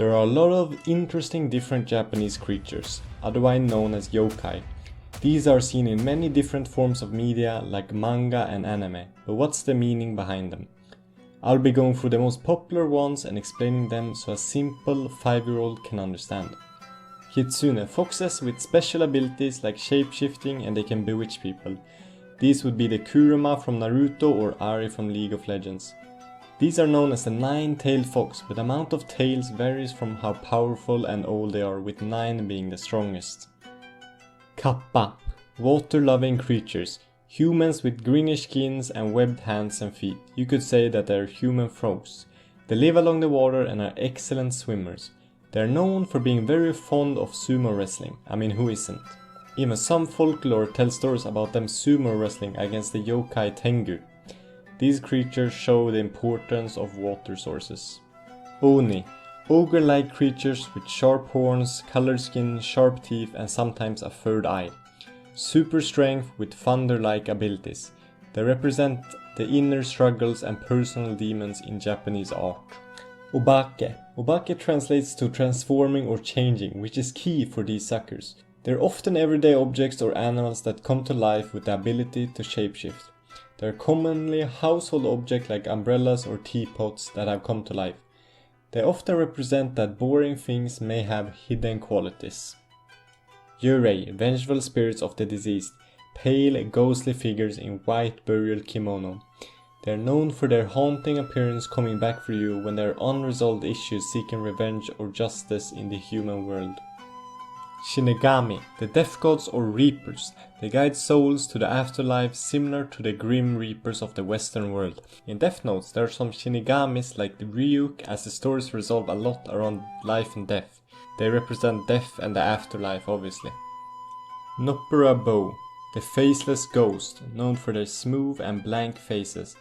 There are a lot of interesting different Japanese creatures, otherwise known as yokai. These are seen in many different forms of media like manga and anime, but what's the meaning behind them? I'll be going through the most popular ones and explaining them so a simple 5-year-old can understand. Kitsune, foxes with special abilities like shape-shifting and they can bewitch people. These would be the Kurama from Naruto or Ari from League of Legends. These are known as the 9-tailed fox, but the amount of tails varies from how powerful and old they are, with 9 being the strongest. Kappa, water-loving creatures. Humans with greenish skins and webbed hands and feet. You could say that they are human frogs. They live along the water and are excellent swimmers. They are known for being very fond of sumo wrestling. I mean, who isn't? Even some folklore tells stories about them sumo wrestling against the yokai Tengu. These creatures show the importance of water sources. Oni, ogre-like creatures with sharp horns, colored skin, sharp teeth and sometimes a third eye. Super strength with thunder-like abilities. They represent the inner struggles and personal demons in Japanese art. Obake. Obake translates to transforming or changing, which is key for these suckers. They're often everyday objects or animals that come to life with the ability to shapeshift. They're commonly a household object like umbrellas or teapots that have come to life. They often represent that boring things may have hidden qualities. Yurei, vengeful spirits of the deceased, pale, ghostly figures in white burial kimono. They are known for their haunting appearance coming back for you when there are unresolved issues seeking revenge or justice in the human world. Shinigami, the death gods or reapers. They guide souls to the afterlife similar to the grim reapers of the western world. In Death Notes there are some Shinigamis like the Ryuk, as the stories resolve a lot around life and death. They represent death and the afterlife obviously. Noppera-Bo, the faceless ghost, known for their smooth and blank faces.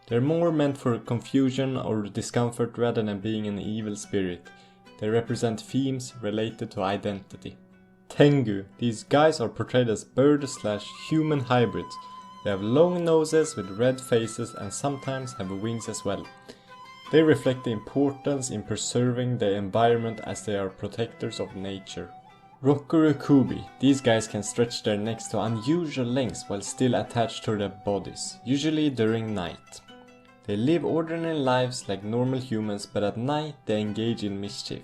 They're more meant for confusion or discomfort rather than being an evil spirit. They represent themes related to identity. Tengu, these guys are portrayed as bird/human hybrids. They have long noses with red faces and sometimes have wings as well. They reflect the importance in preserving the environment as they are protectors of nature. Rokurokubi, these guys can stretch their necks to unusual lengths while still attached to their bodies, usually during night. They live ordinary lives like normal humans, but at night they engage in mischief.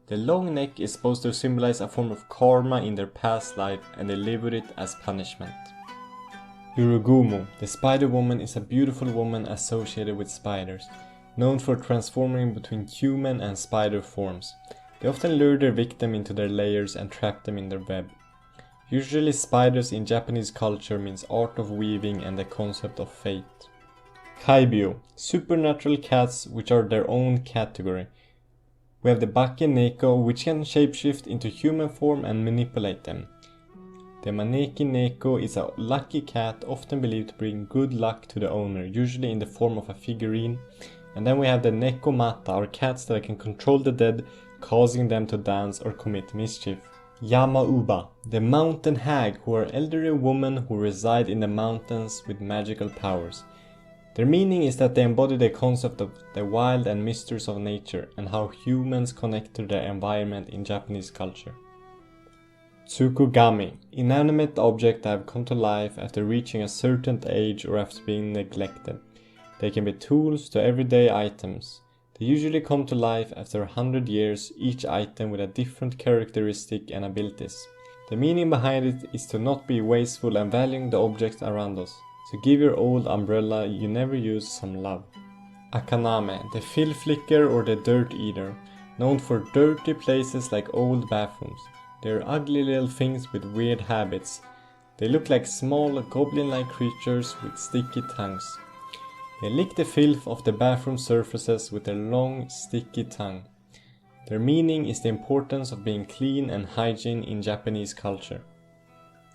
The long neck is supposed to symbolize a form of karma in their past life and they live with it as punishment. Jorogumo, the spider woman, is a beautiful woman associated with spiders, known for transforming between human and spider forms. They often lure their victim into their layers and trap them in their web. Usually spiders in Japanese culture means art of weaving and the concept of fate. Kaibyo, supernatural cats which are their own category. We have the Bake Neko, which can shapeshift into human form and manipulate them. The Maneki Neko is a lucky cat often believed to bring good luck to the owner, usually in the form of a figurine. And then we have the Nekomata, or cats that can control the dead, causing them to dance or commit mischief. Yama Uba, the mountain hag, who are elderly women who reside in the mountains with magical powers. Their meaning is that they embody the concept of the wild and mysteries of nature and how humans connect to their environment in Japanese culture. Tsuchigumo, inanimate objects that have come to life after reaching a certain age or after being neglected. They can be tools to everyday items. They usually come to life after 100 years, each item with a different characteristic and abilities. The meaning behind it is to not be wasteful and valuing the objects around us. So give your old umbrella you never use some love. Akaname, the filth flicker or the dirt eater, known for dirty places like old bathrooms. They're ugly little things with weird habits. They look like small goblin-like creatures with sticky tongues. They lick the filth off the bathroom surfaces with their long, sticky tongue. Their meaning is the importance of being clean and hygiene in Japanese culture.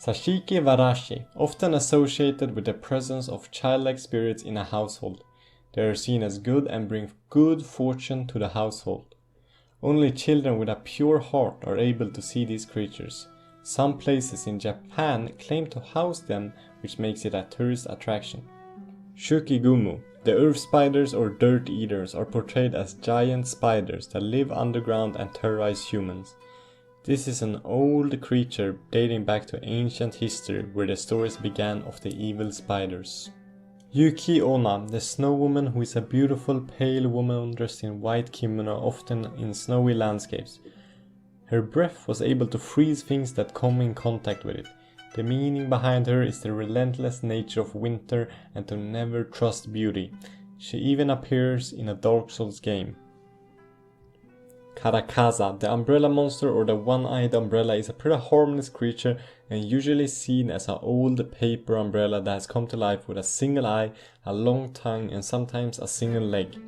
Zashiki Warashi, often associated with the presence of childlike spirits in a household. They are seen as good and bring good fortune to the household. Only children with a pure heart are able to see these creatures. Some places in Japan claim to house them, which makes it a tourist attraction. Tsuchigumo, The earth spiders or dirt eaters are portrayed as giant spiders that live underground and terrorize humans. This is an old creature dating back to ancient history where the stories began of the evil spiders. Yuki Onna, the snow woman, who is a beautiful pale woman dressed in white kimono, often in snowy landscapes. Her breath was able to freeze things that come in contact with it. The meaning behind her is the relentless nature of winter and to never trust beauty. She even appears in a Dark Souls game. Karakasa, the umbrella monster or the one-eyed umbrella, is a pretty harmless creature and usually seen as an old paper umbrella that has come to life with a single eye, a long tongue and sometimes a single leg.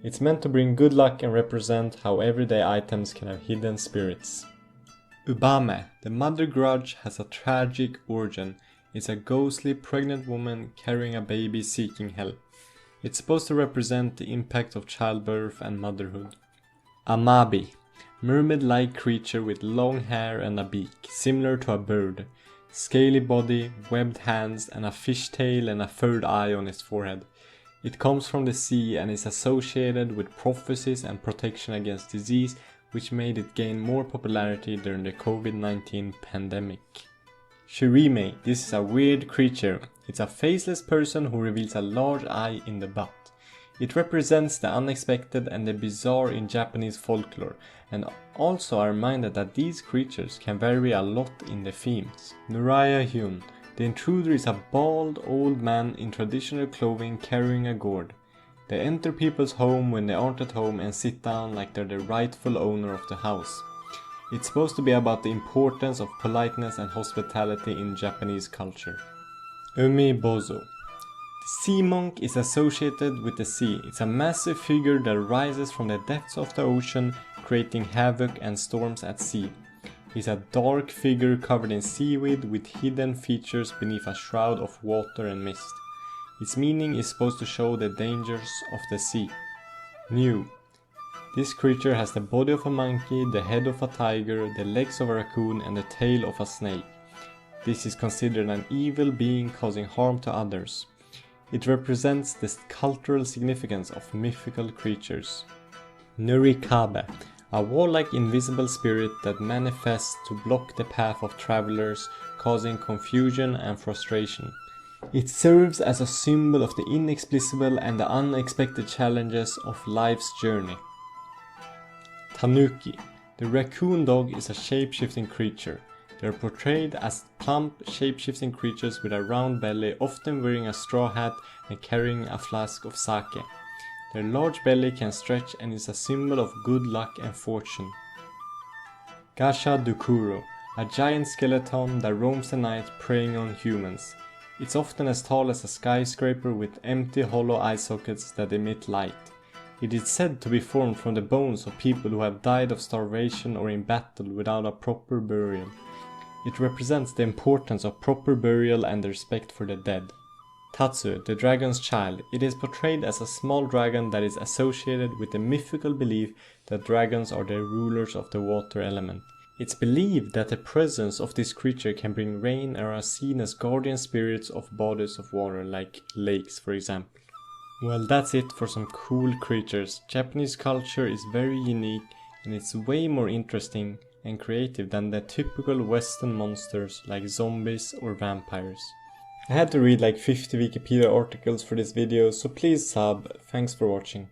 It's meant to bring good luck and represent how everyday items can have hidden spirits. Ubame, the mother grudge, has a tragic origin. It's a ghostly pregnant woman carrying a baby seeking help. It's supposed to represent the impact of childbirth and motherhood. Amabie, mermaid-like creature with long hair and a beak, similar to a bird, scaly body, webbed hands and a fish tail and a third eye on its forehead. It comes from the sea and is associated with prophecies and protection against disease, which made it gain more popularity during the COVID-19 pandemic. Shirime, this is a weird creature. It's a faceless person who reveals a large eye in the butt. It represents the unexpected and the bizarre in Japanese folklore, and also a reminder that these creatures can vary a lot in the themes. Nurarihyon, the intruder is a bald old man in traditional clothing carrying a gourd. They enter people's home when they aren't at home and sit down like they're the rightful owner of the house. It's supposed to be about the importance of politeness and hospitality in Japanese culture. Bozo. The sea monk is associated with the sea. It's a massive figure that rises from the depths of the ocean, creating havoc and storms at sea. He's a dark figure covered in seaweed with hidden features beneath a shroud of water and mist. Its meaning is supposed to show the dangers of the sea. New. This creature has the body of a monkey, the head of a tiger, the legs of a raccoon and the tail of a snake. This is considered an evil being causing harm to others. It represents the cultural significance of mythical creatures. Nurarihyon, a warlike invisible spirit that manifests to block the path of travelers, causing confusion and frustration. It serves as a symbol of the inexplicable and the unexpected challenges of life's journey. Tanuki. The raccoon dog is a shape-shifting creature. They are portrayed as plump, shape-shifting creatures with a round belly, often wearing a straw hat and carrying a flask of sake. Their large belly can stretch and is a symbol of good luck and fortune. Gashadokuro. A giant skeleton that roams the night preying on humans. It's often as tall as a skyscraper with empty hollow eye sockets that emit light. It is said to be formed from the bones of people who have died of starvation or in battle without a proper burial. It represents the importance of proper burial and the respect for the dead. Tatsu, the dragon's child. It is portrayed as a small dragon that is associated with the mythical belief that dragons are the rulers of the water element. It's believed that the presence of this creature can bring rain and are seen as guardian spirits of bodies of water, like lakes for example. Well, that's it for some cool creatures. Japanese culture is very unique and it's way more interesting and creative than the typical Western monsters like zombies or vampires. I had to read like 50 Wikipedia articles for this video, so please sub. Thanks for watching.